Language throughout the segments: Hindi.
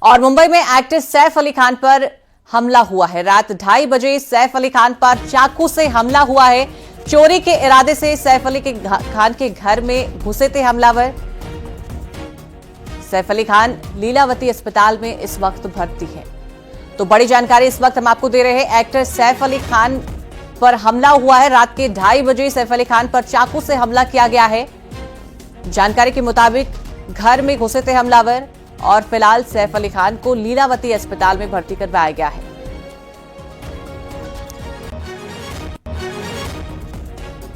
और मुंबई में एक्टर सैफ अली खान पर हमला हुआ है। रात 2:30 बजे सैफ अली खान पर चाकू से हमला हुआ है। चोरी के इरादे से सैफ अली खान के घर में घुसे थे हमलावर। सैफ अली खान लीलावती अस्पताल में इस वक्त भर्ती है। तो बड़ी जानकारी इस वक्त हम आपको दे रहे हैं। एक्टर सैफ अली खान पर हमला हुआ है। रात के 2:30 बजे सैफ अली खान पर चाकू से हमला किया गया है। जानकारी के मुताबिक घर में घुसे थे हमलावर और फिलहाल सैफ अली खान को लीलावती अस्पताल में भर्ती करवाया गया है।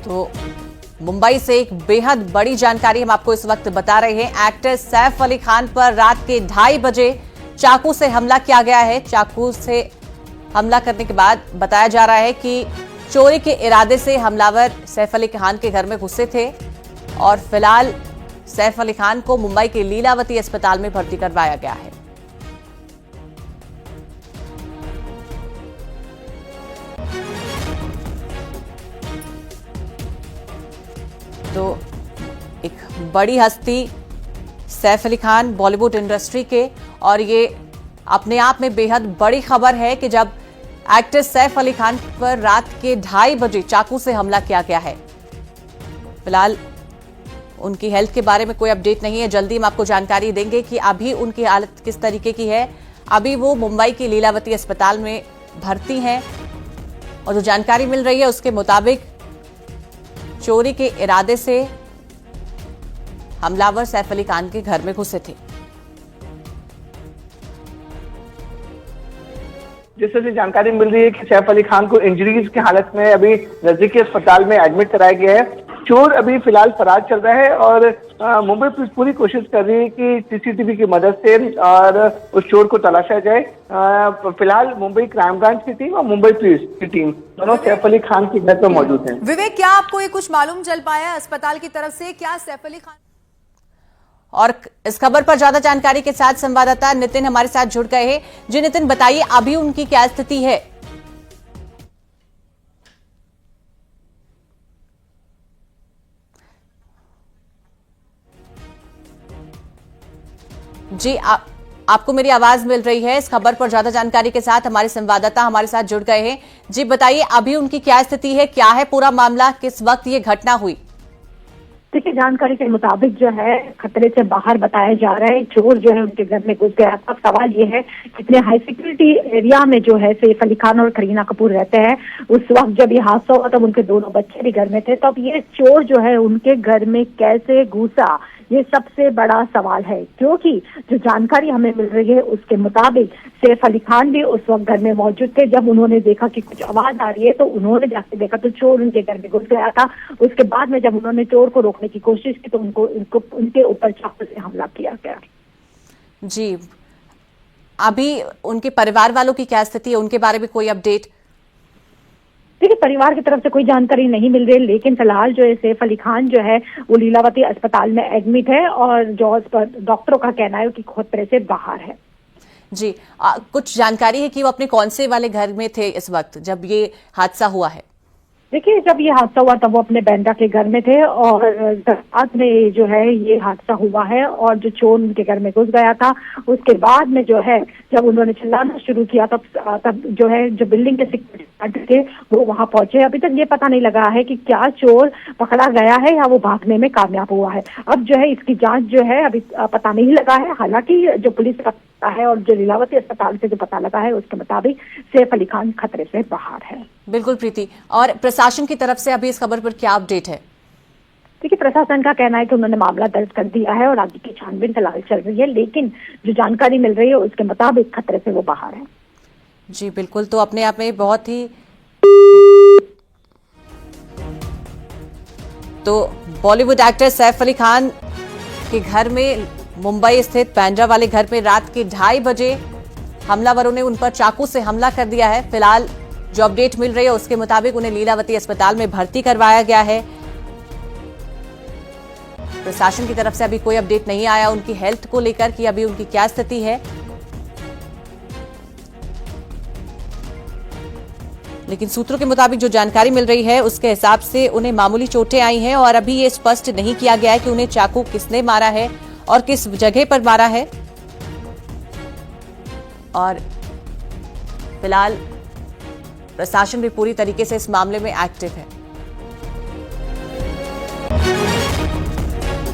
तो मुंबई से एक बेहद बड़ी जानकारी हम आपको इस वक्त बता रहे हैं। एक्टर सैफ अली खान पर रात के 2:30 बजे चाकू से हमला किया गया है। चाकू से हमला करने के बाद बताया जा रहा है कि चोरी के इरादे से हमलावर सैफ अली खान के घर में घुसे थे और फिलहाल सैफ अली खान को मुंबई के लीलावती अस्पताल में भर्ती करवाया गया है। तो एक बड़ी हस्ती सैफ अली खान बॉलीवुड इंडस्ट्री के, और ये अपने आप में बेहद बड़ी खबर है कि जब एक्टर सैफ अली खान पर रात के 2:30 बजे चाकू से हमला किया गया है। फिलहाल उनकी हेल्थ के बारे में कोई अपडेट नहीं है। जल्दी हम आपको जानकारी देंगे कि अभी उनकी हालत किस तरीके की है। अभी वो मुंबई की लीलावती अस्पताल में भर्ती हैं और जो जानकारी मिल रही है उसके मुताबिक चोरी के इरादे से हमलावर सैफ अली खान के घर में घुसे थे। जिस तरह से जानकारी मिल रही है कि सैफ अली खान को इंजरीज की हालत में अभी नजदीकी अस्पताल में एडमिट कराया गया है। चोर अभी फिलहाल फरार चल रहा है और मुंबई पुलिस पूरी कोशिश कर रही है कि सीसीटीवी की मदद से और उस चोर को तलाशा जाए। फिलहाल मुंबई क्राइम ब्रांच की टीम और मुंबई पुलिस की टीम दोनों सैफ अली खान के घर पर मौजूद हैं। विवेक, क्या आपको ये कुछ मालूम चल पाया अस्पताल की तरफ से? क्या सैफ अली खान और इस खबर पर ज्यादा जानकारी के साथ संवाददाता नितिन हमारे साथ जुड़ गए हैं। जी नितिन, बताइए अभी उनकी क्या स्थिति है? जी आपको मेरी आवाज मिल रही है? इस खबर पर ज्यादा जानकारी के साथ हमारे संवाददाता हमारे साथ जुड़ गए हैं। जी बताइए अभी उनकी क्या स्थिति है, क्या है पूरा मामला, किस वक्त ये घटना हुई? देखिए, जानकारी के मुताबिक जो है खतरे से बाहर बताया जा रहा है। चोर जो है उनके घर में घुस गया। अब सवाल ये है इतने हाई सिक्योरिटी एरिया में जो है सैफ अली खान और करीना कपूर रहते हैं, उस वक्त जब ये हादसा हुआ तब उनके दोनों बच्चे भी घर में थे। तब ये चोर जो है उनके घर में कैसे घुसा, ये सबसे बड़ा सवाल है। क्योंकि जो जानकारी हमें मिल रही है उसके मुताबिक सैफ अली खान भी उस वक्त घर में मौजूद थे। जब उन्होंने देखा कि कुछ आवाज आ रही है तो उन्होंने जाके देखा तो चोर उनके घर में घुस गया था। उसके बाद में जब उन्होंने चोर को रोकने की कोशिश की तो उनके ऊपर चाकू से हमला किया गया। जी, अभी उनके परिवार वालों की क्या स्थिति है, उनके बारे में कोई अपडेट? देखिए, परिवार की तरफ से कोई जानकारी नहीं मिल रही, लेकिन फिलहाल जो है सैफ अली खान जो है वो लीलावती अस्पताल में एडमिट है और जो डॉक्टरों का कहना है कि खतरे से बाहर है। जी, कुछ जानकारी है कि वो अपने कौन से वाले घर में थे इस वक्त जब ये हादसा हुआ है? देखिए, जब ये हादसा हुआ तब वो अपने बैंड्रा के घर में थे और रात में जो है ये हादसा हुआ है और जो चोर उनके घर में घुस गया था उसके बाद में जो है जब उन्होंने चिल्लाना शुरू किया तब जो है जो बिल्डिंग के सिक्योरिटी थे वो वहां पहुंचे। अभी तक ये पता नहीं लगा है कि क्या चोर पकड़ा गया है या वो भागने में कामयाब हुआ है। अब जो है इसकी जांच जो है अभी पता नहीं लगा है। हालांकि जो पुलिस का पता है और जो लीलावती अस्पताल से जो पता लगा है उसके मुताबिक सैफ अली खान खतरे से बाहर है। बिल्कुल प्रीति, और प्रशासन की तरफ से अभी इस खबर पर क्या अपडेट है? देखिए, प्रशासन का कहना है कि उन्होंने मामला दर्ज कर दिया है और आगे की छानबीन फिलहाल चल रही है, लेकिन जो जानकारी मिल रही है उसके मुताबिक खतरे से वो बाहर है। जी बिल्कुल, तो अपने आप में बहुत ही तो बॉलीवुड एक्टर सैफ अली खान के घर में मुंबई स्थित बैंड्रा वाले घर में रात के 2:30 बजे हमलावरों ने उन पर चाकू से हमला कर दिया है। फिलहाल जो अपडेट मिल रही है उसके मुताबिक उन्हें लीलावती अस्पताल में भर्ती करवाया गया है। प्रशासन की तरफ से अभी कोई अपडेट नहीं आया उनकी हेल्थ को लेकर कि अभी उनकी क्या स्थिति है, लेकिन सूत्रों के मुताबिक जो जानकारी मिल रही है उसके हिसाब से उन्हें मामूली चोटें आई हैं और अभी ये स्पष्ट नहीं किया गया है कि उन्हें चाकू किसने मारा है और किस जगह पर मारा है। और फिलहाल प्रशासन भी पूरी तरीके से इस मामले में एक्टिव है।